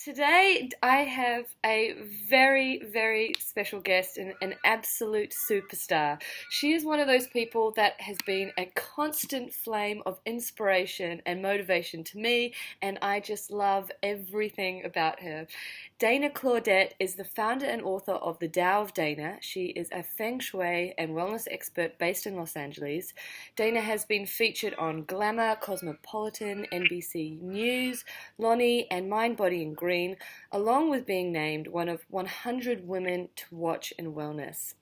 Today, I have a very, very special guest and an absolute superstar. She is one of those people that has been a constant flame of inspiration and motivation to me, and I just love everything about her. Dana Claudat is the founder and author of the Tao of Dana. She is a Feng Shui and wellness expert based in Los Angeles. Dana has been featured on Glamour, Cosmopolitan, NBC News, Lonnie, and Mind, Body, and Green, along with being named one of 100 women to watch in wellness.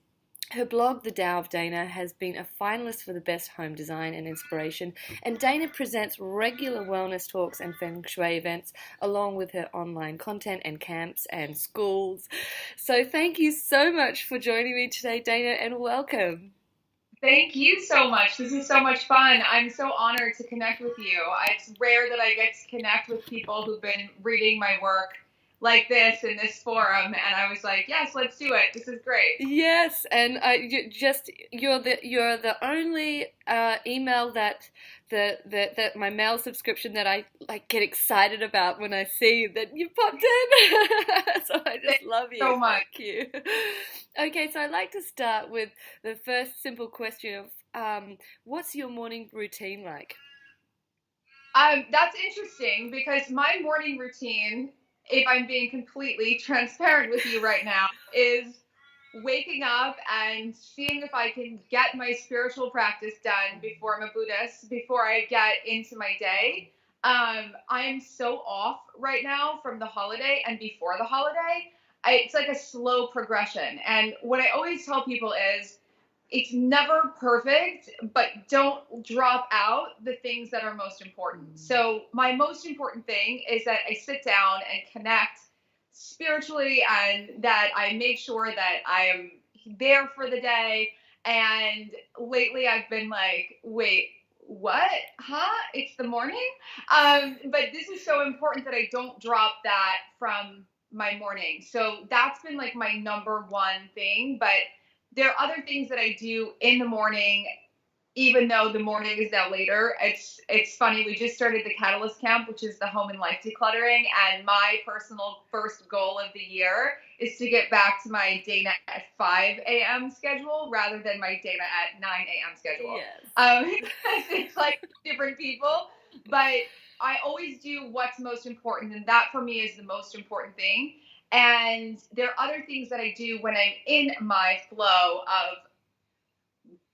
Her blog, The Tao of Dana, has been a finalist for the Best Home Design and Inspiration, and Dana presents regular wellness talks and Feng Shui events, along with her online content and camps and schools. So thank you so much for joining me today, Dana, and welcome. Thank you so much. This is so much fun. I'm so honored to connect with you. It's rare that I get to connect with people who've been reading my work like this in this forum, and I was like, yes, let's do it. This is great. Yes, and you're the only email that my mail subscription that I like get excited about when I see that you popped in. So I just Thank love you you. so much. Thank you. Okay, so I'd like to start with the first simple question of what's your morning routine like? That's interesting because my morning routine, if I'm being completely transparent with you right now, is waking up and seeing if I can get my spiritual practice done before I'm a Buddhist, before I get into my day. I am so off right now from the holiday and before the holiday. It's like a slow progression. And what I always tell people is it's never perfect, but don't drop out the things that are most important. So, my most important thing is that I sit down and connect spiritually and that I make sure that I am there for the day. And lately, I've been like, wait, what? Huh? It's the morning? But this is so important that I don't drop that from my morning. So, that's been like my number one thing. But there are other things that I do in the morning, even though the morning is now later. It's funny. We just started the Catalyst Camp, which is the home and life decluttering, and my personal first goal of the year is to get back to my Dana at 5 a.m. schedule rather than my Dana at 9 a.m. schedule. Yes. It's like different people, but I always do what's most important, and that for me is the most important thing. And there are other things that I do when I'm in my flow of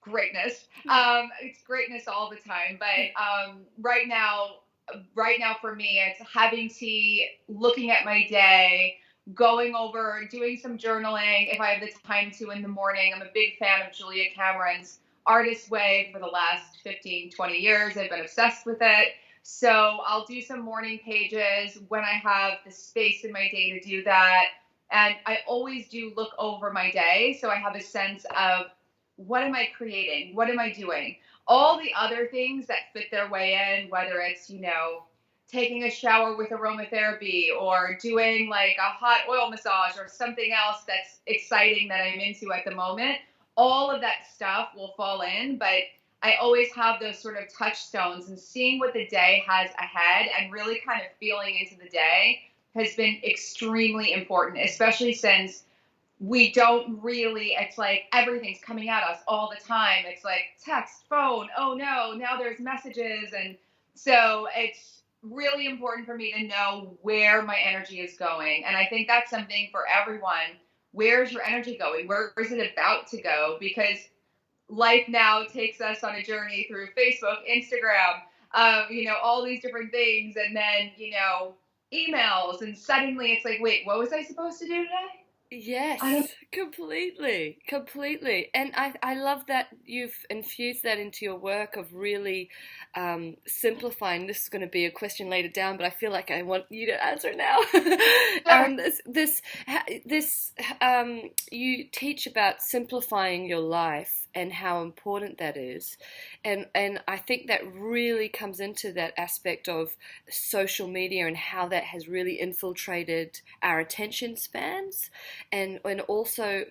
greatness. It's greatness all the time, but right now for me, it's having tea, looking at my day, going over, doing some journaling if I have the time to in the morning. I'm a big fan of Julia Cameron's Artist Way for the last 15, 20 years. I've been obsessed with it. So I'll do some morning pages when I have the space in my day to do that. And I always do look over my day so I have a sense of what am I creating? What am I doing? All the other things that fit their way in, whether it's, taking a shower with aromatherapy or doing like a hot oil massage or something else that's exciting that I'm into at the moment, all of that stuff will fall in. But I always have those sort of touchstones, and seeing what the day has ahead and really kind of feeling into the day has been extremely important, especially since we don't really, it's like everything's coming at us all the time. It's like text, phone, oh no, now there's messages. And so it's really important for me to know where my energy is going. And I think that's something for everyone. Where's your energy going? Where is it about to go? Because life now takes us on a journey through Facebook, Instagram, all these different things. And then, emails. And suddenly it's like, wait, what was I supposed to do today? I don't. Yes, completely, completely. And I love that you've infused that into your work of really simplifying. This is going to be a question later down, but I feel like I want you to answer it now. You teach about simplifying your life and how important that is. And I think that really comes into that aspect of social media and how that has really infiltrated our attention spans and also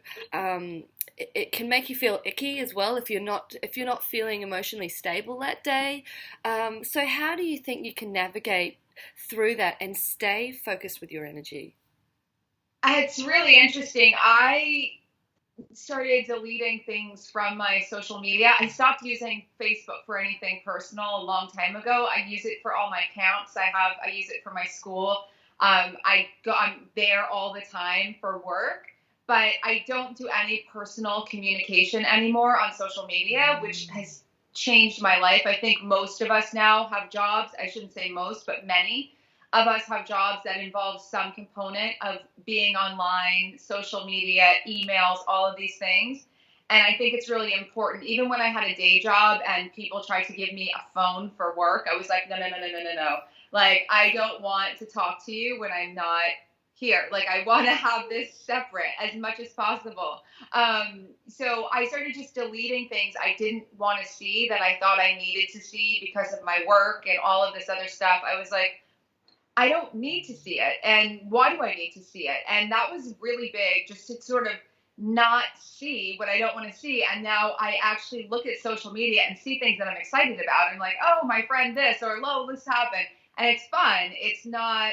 it can make you feel icky as well if you're not feeling emotionally stable that day. So how do you think you can navigate through that and stay focused with your energy? It's really interesting. I started deleting things from my social media. I stopped using Facebook for anything personal a long time ago. I use it for all my accounts. I use it for my school. I'm there all the time for work, but I don't do any personal communication anymore on social media, which has changed my life. I think most of us now have jobs. I shouldn't say most, but many of us have jobs that involve some component of being online, social media, emails, all of these things. And I think it's really important. Even when I had a day job and people tried to give me a phone for work, I was like, no, no, no, no, no, no, no. Like, I don't want to talk to you when I'm not here. Like, I want to have this separate as much as possible. So I started just deleting things I didn't want to see that I thought I needed to see because of my work and all of this other stuff. I was like, I don't need to see it. And why do I need to see it? And that was really big, just to sort of not see what I don't want to see. And now I actually look at social media and see things that I'm excited about. I'm like, oh, my friend this, or oh, this happened. And it's fun. It's not,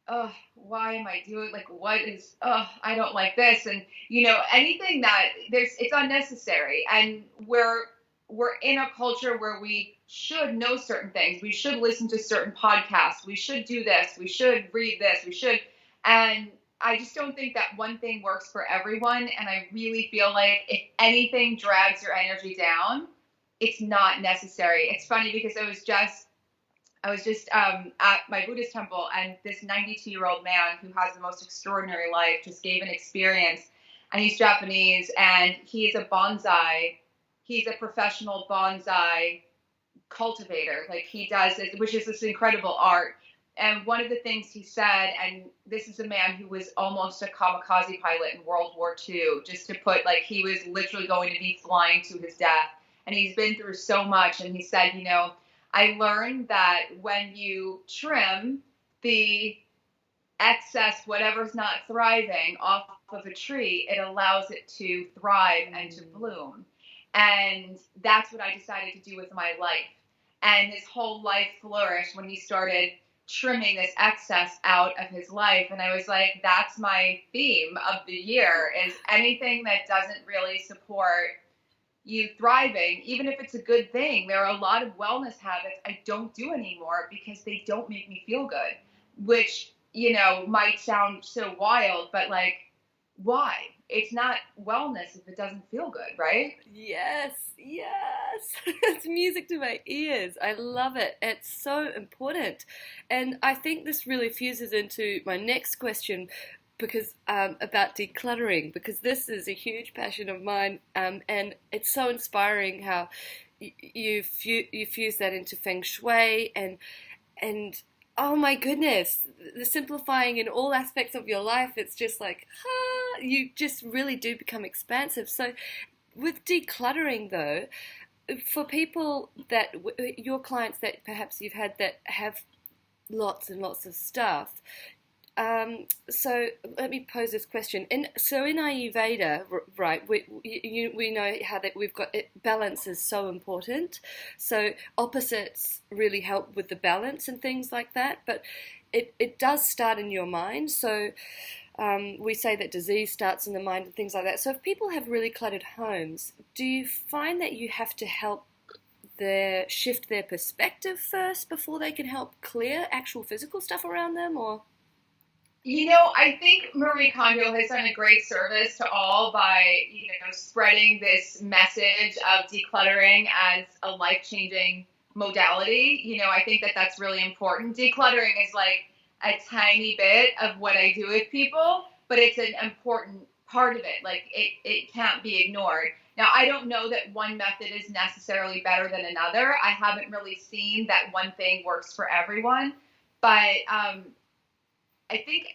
oh, why am I doing, like, what is, oh, I don't like this. And, anything that it's unnecessary. And we're in a culture where we should know certain things. We should listen to certain podcasts. We should do this. We should read this. We should. And I just don't think that one thing works for everyone. And I really feel like if anything drags your energy down, it's not necessary. It's funny because I was just at my Buddhist temple, and this 92-year-old man who has the most extraordinary life just gave an experience. And he's Japanese, and he is a bonsai. He's a professional bonsai cultivator. Like, he does this, which is this incredible art. And one of the things he said, and this is a man who was almost a kamikaze pilot in World War II, just to put, like, he was literally going to be flying to his death. And he's been through so much. And he said, I learned that when you trim the excess, whatever's not thriving, off of a tree, it allows it to thrive and to bloom. And that's what I decided to do with my life. And his whole life flourished when he started trimming this excess out of his life. And I was like, that's my theme of the year, is anything that doesn't really support you thriving, even if it's a good thing. There are a lot of wellness habits I don't do anymore because they don't make me feel good, which, might sound so wild, but like, why? It's not wellness if it doesn't feel good, right? Yes, yes. It's music to my ears. I love it. It's so important. And I think this really fuses into my next question, because about decluttering, because this is a huge passion of mine, and it's so inspiring how you fuse that into Feng Shui, and oh my goodness, the simplifying in all aspects of your life. It's just like, you just really do become expansive. So with decluttering though, for people that, your clients that perhaps you've had that have lots and lots of stuff, so let me pose this question. So in Ayurveda, right, we know how that we've got balance is so important. So opposites really help with the balance and things like that. But it does start in your mind. So we say that disease starts in the mind and things like that. So if people have really cluttered homes, do you find that you have to help shift their perspective first before they can help clear actual physical stuff around them, or? I think Marie Kondo has done a great service to all by, spreading this message of decluttering as a life-changing modality. I think that that's really important. Decluttering is like a tiny bit of what I do with people, but it's an important part of it. Like, it can't be ignored. Now, I don't know that one method is necessarily better than another. I haven't really seen that one thing works for everyone, but I think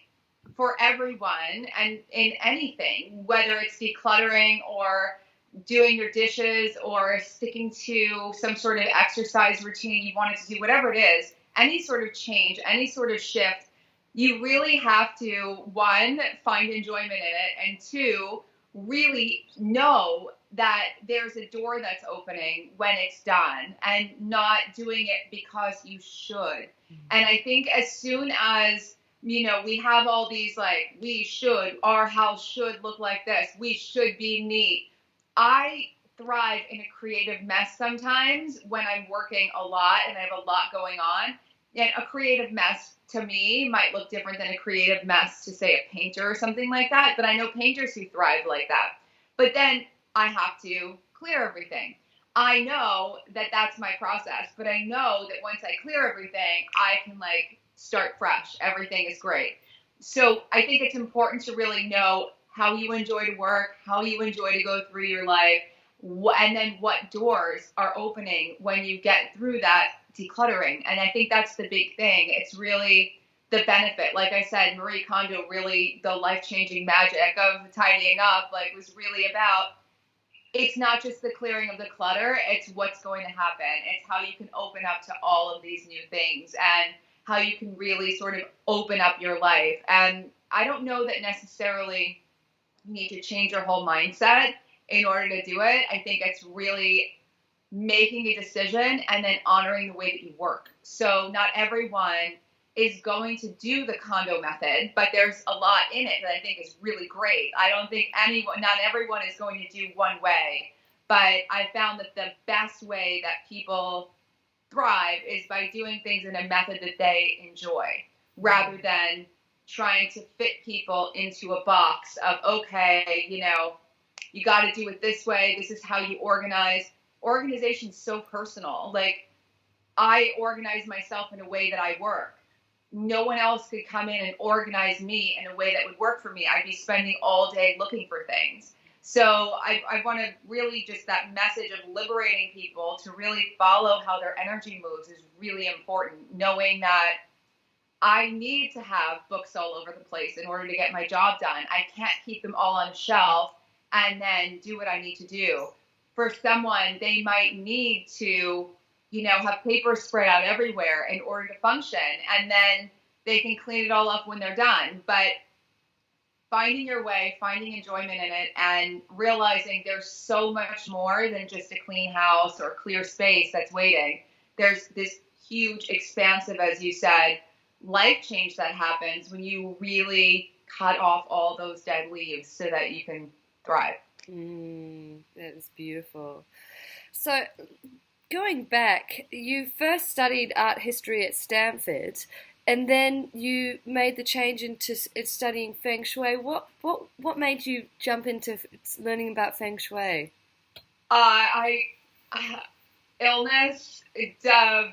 for everyone, and in anything, whether it's decluttering or doing your dishes or sticking to some sort of exercise routine you wanted to do, whatever it is, any sort of change, any sort of shift, you really have to, one, find enjoyment in it, and two, really know that there's a door that's opening when it's done, and not doing it because you should. And I think as soon as, we have all these like, we should, our house should look like this, we should be neat. I thrive in a creative mess sometimes when I'm working a lot and I have a lot going on. And a creative mess to me might look different than a creative mess to, say, a painter or something like that. But I know painters who thrive like that. But then I have to clear everything. I know that that's my process, but I know that once I clear everything, I can like start fresh. Everything is great. So I think it's important to really know how you enjoy to work, how you enjoy to go through your life, and then what doors are opening when you get through that decluttering. And I think that's the big thing. It's really the benefit. Like I said, Marie Kondo, really the life-changing magic of tidying up, like, was really about, it's not just the clearing of the clutter, it's what's going to happen. It's how you can open up to all of these new things, and how you can really sort of open up your life. And I don't know that necessarily you need to change your whole mindset in order to do it. I think it's really making a decision and then honoring the way that you work. So not everyone is going to do the condo method, but there's a lot in it that I think is really great. I don't think not everyone is going to do one way, but I found that the best way that people thrive is by doing things in a method that they enjoy, rather than trying to fit people into a box of, okay, you got to do it this way. This is how you organize. Organization's so personal. Like, I organize myself in a way that I work. No one else could come in and organize me in a way that would work for me. I'd be spending all day looking for things. So I want to really, just that message of liberating people to really follow how their energy moves is really important. Knowing that I need to have books all over the place in order to get my job done. I can't keep them all on a shelf and then do what I need to do. For someone, they might need to, have paper spread out everywhere in order to function, and then they can clean it all up when they're done. But finding your way, finding enjoyment in it, and realizing there's so much more than just a clean house or clear space that's waiting. There's this huge, expansive, as you said, life change that happens when you really cut off all those dead leaves so that you can thrive. That is beautiful. So, going back, you first studied art history at Stanford, and then you made the change into studying Feng Shui. What made you jump into learning about Feng Shui? I illness,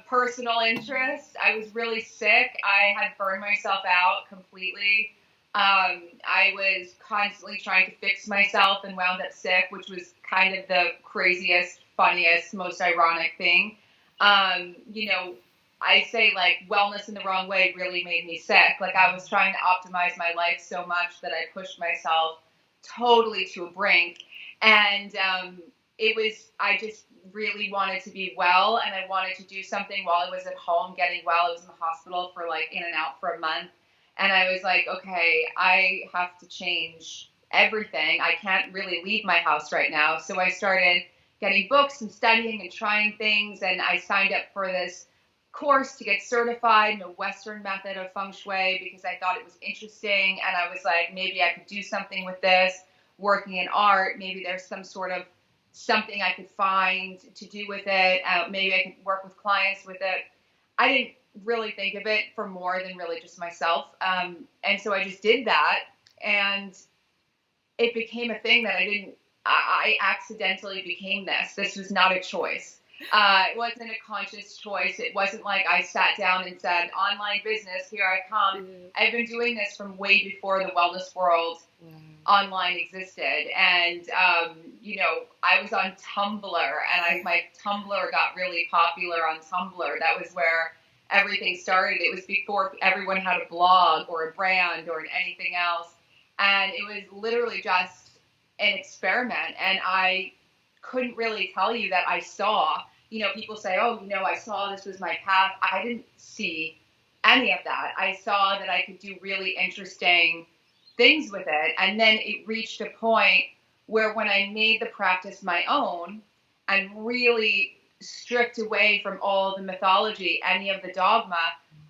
personal interest. I was really sick. I had burned myself out completely. I was constantly trying to fix myself and wound up sick, which was kind of the craziest, funniest, most ironic thing. I say, like, wellness in the wrong way really made me sick. Like, I was trying to optimize my life so much that I pushed myself totally to a brink. And I just really wanted to be well, and I wanted to do something while I was at home getting well. I was in the hospital for like in and out for a month. And I was like, okay, I have to change everything. I can't really leave my house right now. So I started getting books and studying and trying things. And I signed up for this course to get certified in a Western method of Feng Shui because I thought it was interesting. And I was like, maybe I could do something with this. Working in art, maybe there's some sort of something I could find to do with it. Maybe I could work with clients with it. I didn't really think of it for more than really just myself. And so I just did that, and it became a thing that I accidentally became this. This was not a choice. It wasn't a conscious choice. It wasn't like I sat down and said, online business, here I come. I've been doing this from way before the wellness world online existed. And, I was on Tumblr, and my Tumblr got really popular on Tumblr. That was where everything started. It was before everyone had a blog or a brand or anything else. And it was literally just an experiment. And I couldn't really tell you that I saw, people say, oh, I saw this was my path. I didn't see any of that. I saw that I could do really interesting things with it. And then it reached a point where when I made the practice my own and really stripped away from all the mythology, any of the dogma,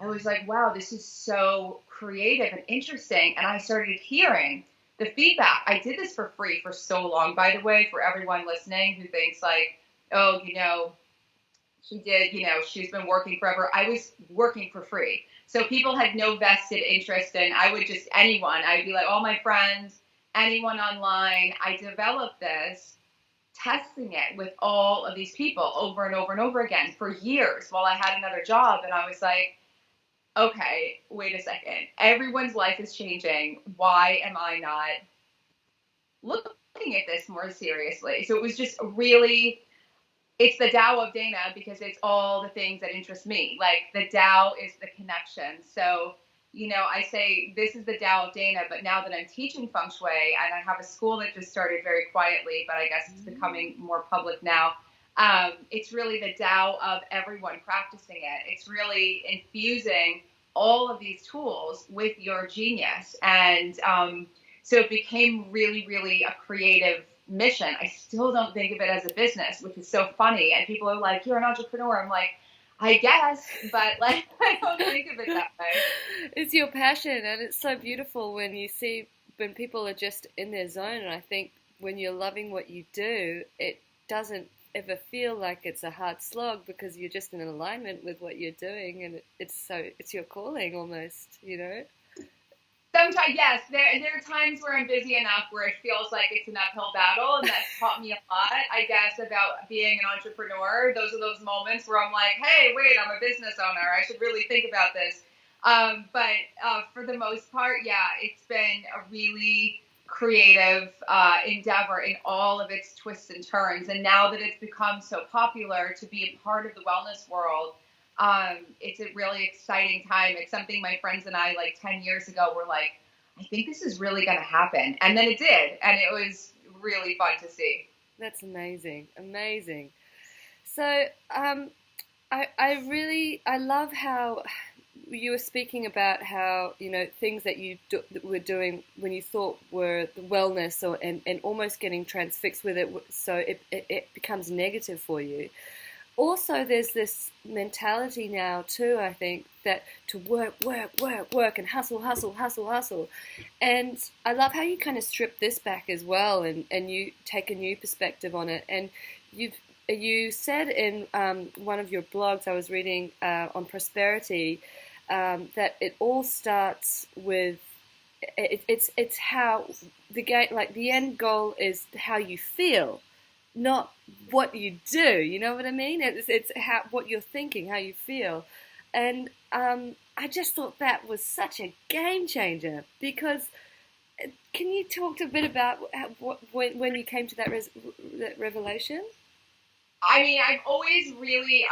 I was like, wow, this is so creative and interesting. And I started hearing the feedback. I did this for free for so long, by the way, for everyone listening who thinks like, oh, she did, she's been working forever. I was working for free. So people had no vested interest in, I'd be like, all my friends, anyone online. I developed this testing it with all of these people over and over and over again for years while I had another job. And I was like, okay, wait a second. Everyone's life is changing. Why am I not looking at this more seriously? So it was just really, it's the Tao of Dana because it's all the things that interest me. Like the Tao is the connection. So, I say this is the Tao of Dana, but now that I'm teaching Feng Shui and I have a school that just started very quietly, but I guess it's becoming more public now. It's really the Tao of everyone practicing it. It's really infusing all of these tools with your genius. And so it became really, really a creative mission. I still don't think of it as a business, which is so funny. And people are like, you're an entrepreneur. I'm like, I guess, but like, I don't think of it that way. It's your passion, and it's so beautiful when you see when people are just in their zone. And I think when you're loving what you do, it doesn't ever feel like it's a hard slog because you're just in alignment with what you're doing, and it's your calling almost, Sometimes, yes, there are times where I'm busy enough where it feels like it's an uphill battle, and that's taught me a lot, I guess, about being an entrepreneur. Those are those moments where I'm like, hey, wait, I'm a business owner. I should really think about this. But for the most part, yeah, it's been a really creative endeavor in all of its twists and turns. And now that it's become so popular to be a part of the wellness world, it's a really exciting time. It's something my friends and I, like 10 years ago, were like, I think this is really going to happen. And then it did. And it was really fun to see. That's amazing. Amazing. So I love how you were speaking about how, things that you were doing when you thought were the wellness and almost getting transfixed with it, so it becomes negative for you. Also, there's this mentality now too, I think, that to work and hustle. And I love how you kind of strip this back as well, and you take a new perspective on it. And you said in one of your blogs I was reading on prosperity that it all starts with it's how the end goal is how you feel, not what you do. You know what I mean? It's how what you're thinking, how you feel, and I just thought that was such a game changer. Because can you talk a bit about when you came to that revelation? I mean, I've always really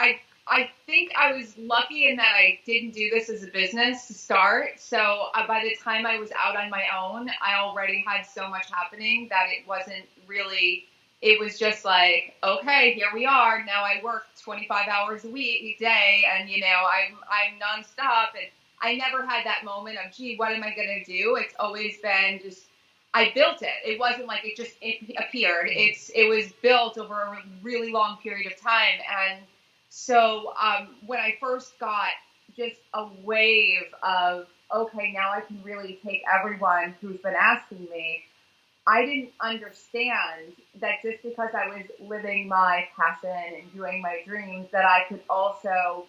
I think I was lucky in that I didn't do this as a business to start. So by the time I was out on my own, I already had so much happening that it wasn't really. It was just like, okay, here we are. Now I work 25 hours a week, each day, and I'm nonstop. And I never had that moment of, gee, what am I going to do? It's always been just, I built it. It wasn't like it appeared. It was built over a really long period of time. And so when I first got just a wave of, okay, now I can really take everyone who's been asking me, I didn't understand that just because I was living my passion and doing my dreams, that I could also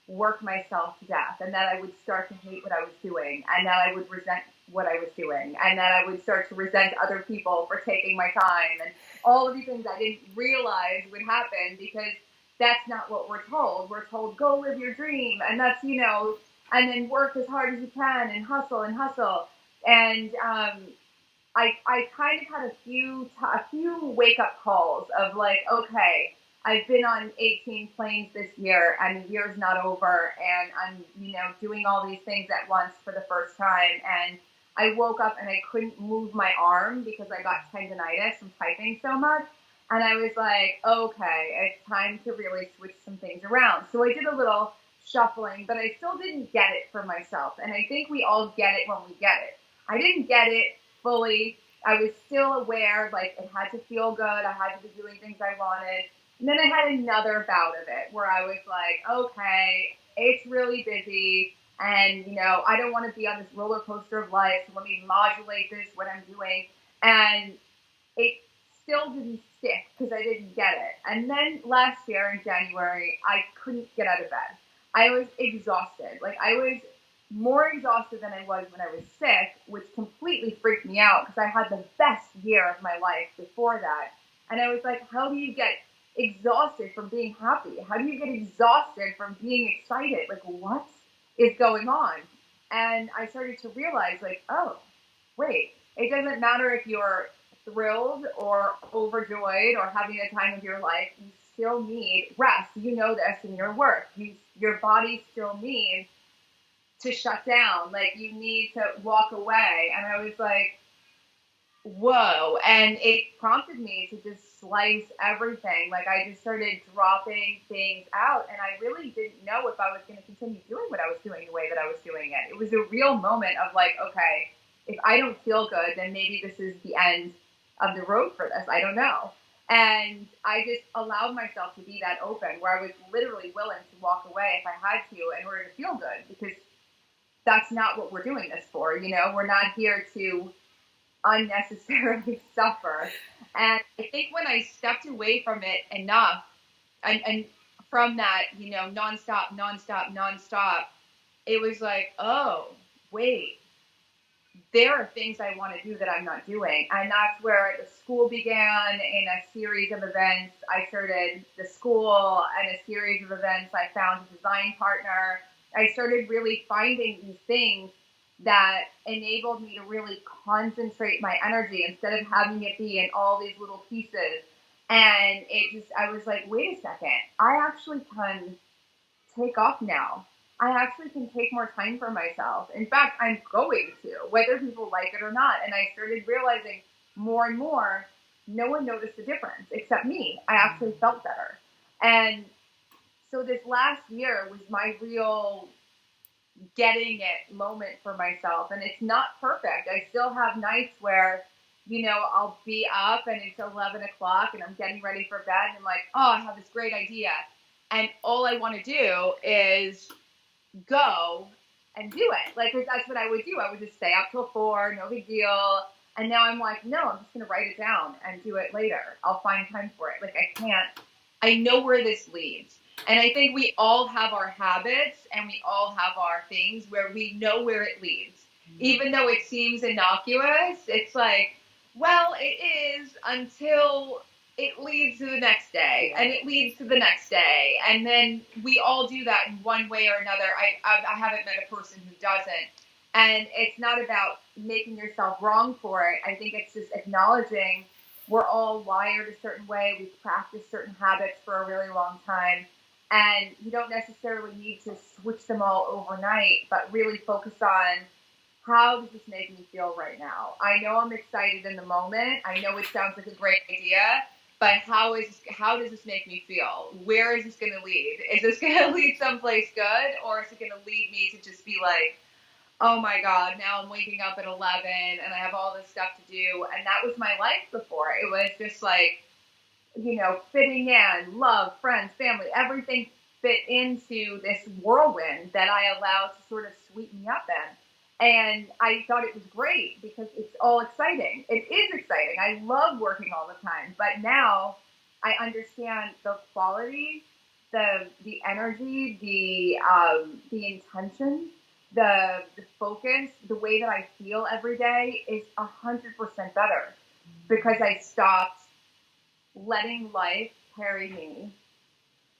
work myself to death, and that I would start to hate what I was doing, and that I would resent what I was doing, and that I would start to resent other people for taking my time, and all of these things I didn't realize would happen, because that's not what we're told. We're told, go live your dream, and that's, and then work as hard as you can, and hustle. And I kind of had a few wake up calls of like, okay, I've been on 18 planes this year, and the year's not over, and I'm doing all these things at once for the first time, and I woke up and I couldn't move my arm because I got tendonitis from typing so much, and I was like, okay, it's time to really switch some things around. So I did a little shuffling, but I still didn't get it for myself, and I think we all get it when we get it. I didn't get it fully I was still aware, like, it had to feel good. I had to be doing things I wanted. And then I had another bout of it where I was like, okay, it's really busy. And, you know, I don't want to be on this roller coaster of life. So let me modulate this, what I'm doing. And it still didn't stick because I didn't get it. And then last year in January, I couldn't get out of bed. I was exhausted. Like, I was more exhausted than I was when I was sick, which completely freaked me out because I had the best year of my life before that. And I was like, how do you get exhausted from being happy? How do you get exhausted from being excited? Like, what is going on? And I started to realize, like, oh, wait, it doesn't matter if you're thrilled or overjoyed or having the time of your life. You still need rest. You know this in your work. Your body still needs to shut down. Like, you need to walk away. And I was like, whoa. And it prompted me to just slice everything. Like, I just started dropping things out, and I really didn't know if I was going to continue doing what I was doing the way that I was doing it. It was a real moment of like, okay, if I don't feel good, then maybe this is the end of the road for this. I don't know. And I just allowed myself to be that open, where I was literally willing to walk away if I had to in order to feel good, because that's not what we're doing this for. You know, we're not here to unnecessarily suffer. And I think when I stepped away from it enough, and from that, you know, nonstop, it was like, oh, wait, there are things I want to do that I'm not doing. And that's where the school began. In a series of events, I started the school, and a series of events, I found a design partner. I started really finding these things that enabled me to really concentrate my energy instead of having it be in all these little pieces. And I was like, wait a second, I actually can take off now. I actually can take more time for myself. In fact, I'm going to, whether people like it or not. And I started realizing more and more, no one noticed the difference except me. I actually felt better. And so this last year was my real getting it moment for myself. And it's not perfect. I still have nights where, you know, I'll be up and it's 11 o'clock and I'm getting ready for bed and I'm like, oh, I have this great idea. And all I want to do is go and do it. Like, that's what I would do. I would just stay up till 4, no big deal. And now I'm like, no, I'm just going to write it down and do it later. I'll find time for it. Like, I know where this leads. And I think we all have our habits and we all have our things where we know where it leads. Even though it seems innocuous, it's like, well, it is, until it leads to the next day, and it leads to the next day. And then we all do that in one way or another. I haven't met a person who doesn't. And it's not about making yourself wrong for it. I think it's just acknowledging we're all wired a certain way. We've practiced certain habits for a really long time. And you don't necessarily need to switch them all overnight, but really focus on, how does this make me feel right now? I know I'm excited in the moment. I know it sounds like a great idea, but how does this make me feel? Where is this going to lead? Is this going to lead someplace good, or is it going to lead me to just be like, oh my God, now I'm waking up at 11 and I have all this stuff to do? And that was my life before. It was just like, you know, fitting in, love, friends, family, everything fit into this whirlwind that I allowed to sort of sweep me up in. And I thought it was great because it's all exciting. It is exciting. I love working all the time. But now I understand the quality, the energy, the intention, the focus, the way that I feel every day is 100% better because I stopped letting life carry me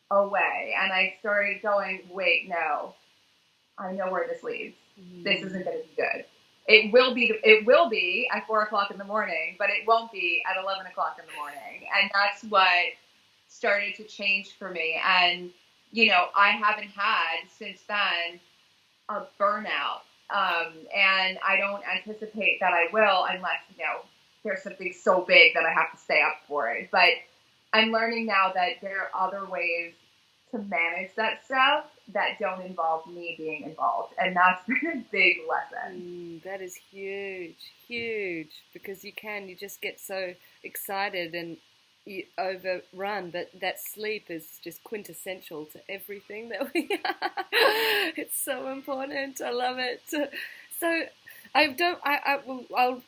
away. And I started going, wait, no, I know where this leads. This isn't going to be good. It will be at 4 o'clock in the morning, but it won't be at 11 o'clock in the morning. And that's what started to change for me. And, you know, I haven't had since then a burnout. And I don't anticipate that I will unless, you know, there's something so big that I have to stay up for it. But I'm learning now that there are other ways to manage that stuff that don't involve me being involved. And that's been a big lesson. That is huge, huge, because you just get so excited and you overrun, but that sleep is just quintessential to everything that we are. It's so important. I love it. So I don't.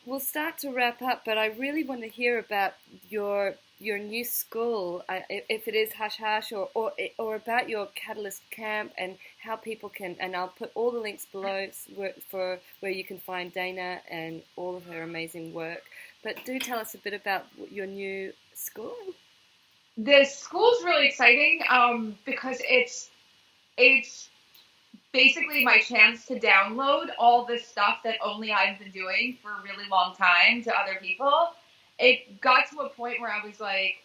We'll start to wrap up, but I really want to hear about your new school, if it is Hush Hush, or about your Catalyst Camp and how people can. And I'll put all the links below for where you can find Dana and all of her amazing work. But do tell us a bit about your new school. The school's really exciting because it's basically my chance to download all this stuff that only I've been doing for a really long time to other people. It got to a point where I was like,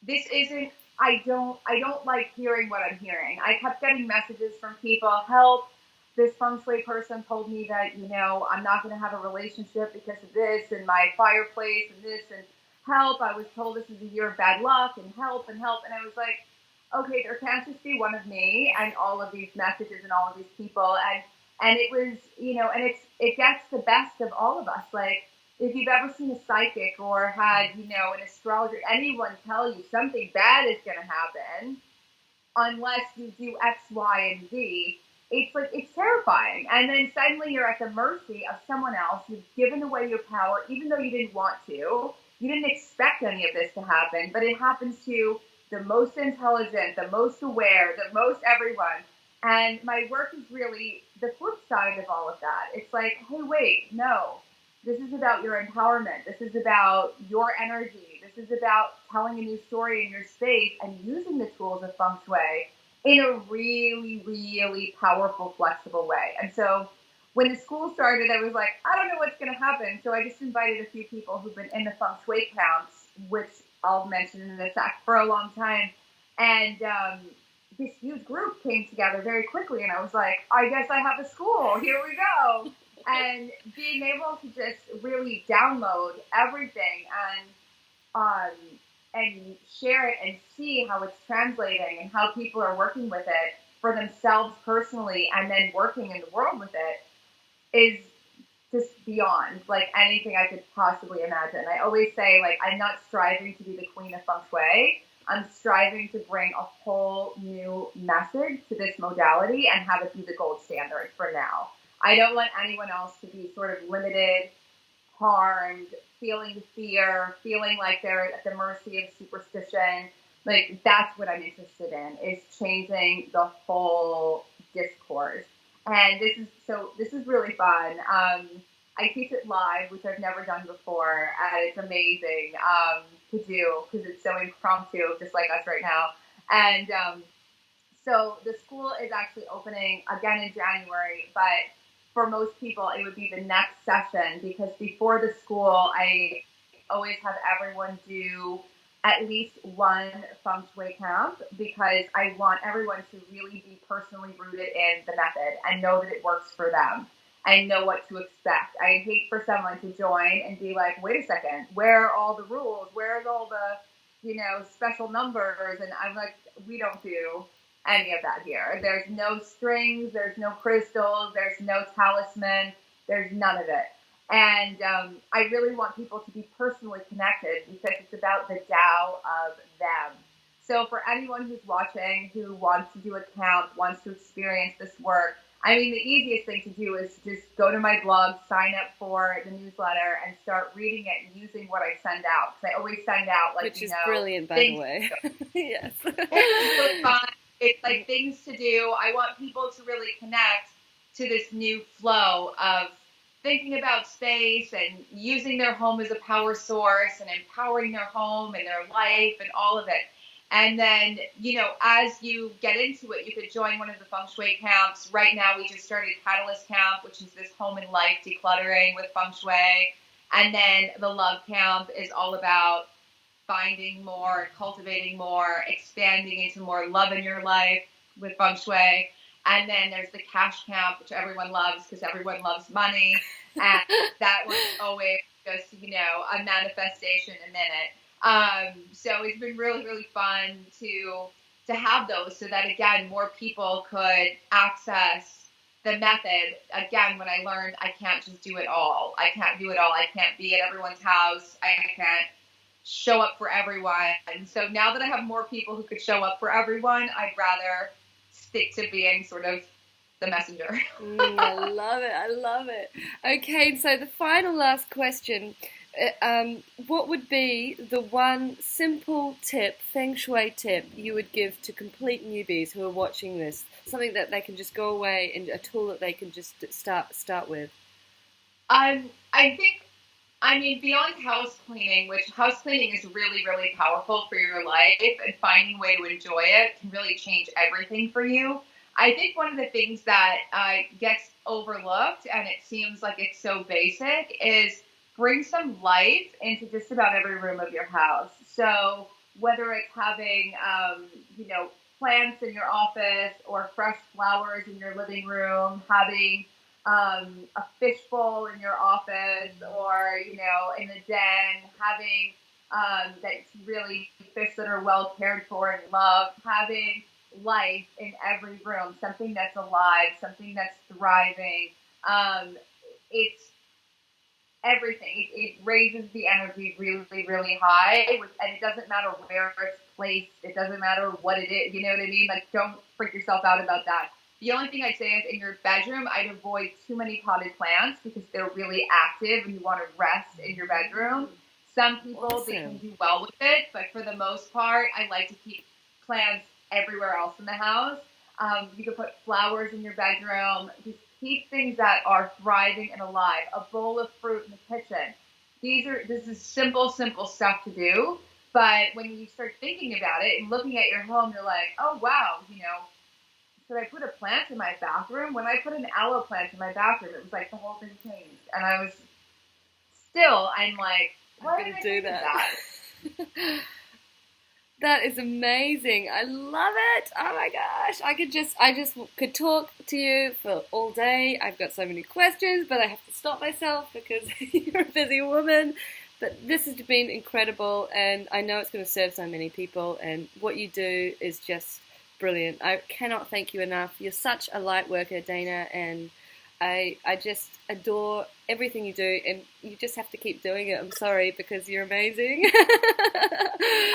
this isn't, I don't like hearing what I'm hearing. I kept getting messages from people, help, this feng shui person told me that, I'm not going to have a relationship because of this and my fireplace and this, and help, I was told this is a year of bad luck, and help. And I was like, okay, there can't just be one of me and all of these messages and all of these people. And it was, and it gets the best of all of us. Like, if you've ever seen a psychic or had, an astrologer, anyone tell you something bad is going to happen unless you do X, Y, and Z, it's like, it's terrifying. And then suddenly you're at the mercy of someone else. You've given away your power, even though you didn't want to. You didn't expect any of this to happen, but it happens to the most intelligent, the most aware, the most everyone. And my work is really the flip side of all of that. It's like, hey, wait, no. This is about your empowerment. This is about your energy. This is about telling a new story in your space and using the tools of Feng Shui in a really, really powerful, flexible way. And so when the school started, I was like, I don't know what's going to happen. So I just invited a few people who've been in the Feng Shui camps, which I'll mention in a sec, for a long time. And this huge group came together very quickly. And I was like, I guess I have a school. Here we go. And being able to just really download everything and share it and see how it's translating and how people are working with it for themselves personally and then working in the world with it is just beyond like anything I could possibly imagine. I always say, like, I'm not striving to be the queen of Feng Shui. I'm striving to bring a whole new message to this modality and have it be the gold standard for now. I don't want anyone else to be sort of limited, harmed, feeling fear, feeling like they're at the mercy of superstition. Like, that's what I'm interested in, is changing the whole discourse. And this is really fun. I teach it live, which I've never done before, and it's amazing to do because it's so impromptu, just like us right now. And so the school is actually opening again in January, but for most people, it would be the next session because before the school, I always have everyone do at least one Feng Shui camp because I want everyone to really be personally rooted in the method and know that it works for them and know what to expect. I hate for someone to join and be like, wait a second, where are all the rules? Where's all the, special numbers? And I'm like, we don't do any of that here. There's no strings, there's no crystals, there's no talisman, there's none of it. And I really want people to be personally connected because it's about the Tao of them. So for anyone who's watching, who wants to do a camp, wants to experience this work, I mean, the easiest thing to do is just go to my blog, sign up for the newsletter, and start reading it and using what I send out. Because I always send out, like, which is brilliant, by the way. Yes. It's really fun. It's like things to do. I want people to really connect to this new flow of thinking about space and using their home as a power source and empowering their home and their life and all of it. And then, as you get into it, you could join one of the Feng Shui camps. Right now, we just started Catalyst Camp, which is this home and life decluttering with Feng Shui. And then the Love Camp is all about finding more, cultivating more, expanding into more love in your life with Feng Shui. And then there's the Cash Camp, which everyone loves because everyone loves money. And that one's always just, a manifestation in a minute. So it's been really, really fun to to have those so that, again, more people could access the method. Again, when I learned I can't just do it all. I can't do it all. I can't be at everyone's house. I can't show up for everyone. And so now that I have more people who could show up for everyone, I'd rather stick to being sort of the messenger. I love it. I love it. Okay, so the final last question. What would be the one simple tip, Feng Shui tip, you would give to complete newbies who are watching this? Something that they can just go away and a tool that they can just start with. I think, I mean, beyond house cleaning, which house cleaning is really, really powerful for your life, and finding a way to enjoy it can really change everything for you. I think one of the things that gets overlooked, and it seems like it's so basic, is bring some life into just about every room of your house. So whether it's having, plants in your office or fresh flowers in your living room, having a fishbowl in your office, or in the den, having that's really fish that are well cared for and loved, having life in every room, something that's alive, something that's thriving. It's everything. It raises the energy really, really high, and it doesn't matter where it's placed. It doesn't matter what it is. You know what I mean? Like, don't freak yourself out about that. The only thing I'd say is in your bedroom, I'd avoid too many potted plants because they're really active and you want to rest in your bedroom. Some people, they can do well with it, but for the most part, I like to keep plants everywhere else in the house. You can put flowers in your bedroom. Just keep things that are thriving and alive. A bowl of fruit in the kitchen. This is simple stuff to do. But when you start thinking about it and looking at your home, you're like, oh, wow, should I put a plant in my bathroom? When I put an aloe plant in my bathroom, it was like the whole thing changed. And I'm like, why did I do that? That is amazing. I love it. Oh my gosh. I just could talk to you for all day. I've got so many questions, but I have to stop myself because you're a busy woman. But this has been incredible, and I know it's going to serve so many people, and what you do is just brilliant. I cannot thank you enough. You're such a light worker, Dana, and I just adore everything you do, and you just have to keep doing it. I'm sorry, because you're amazing.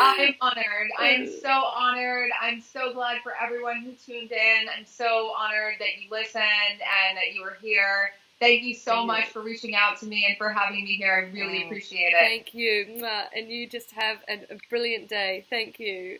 I'm honored. I'm so honored. I'm so glad for everyone who tuned in. I'm so honored that you listened and that you were here. Thank you so much for reaching out to me and for having me here. I really appreciate it. Thank you. And you just have a brilliant day. Thank you.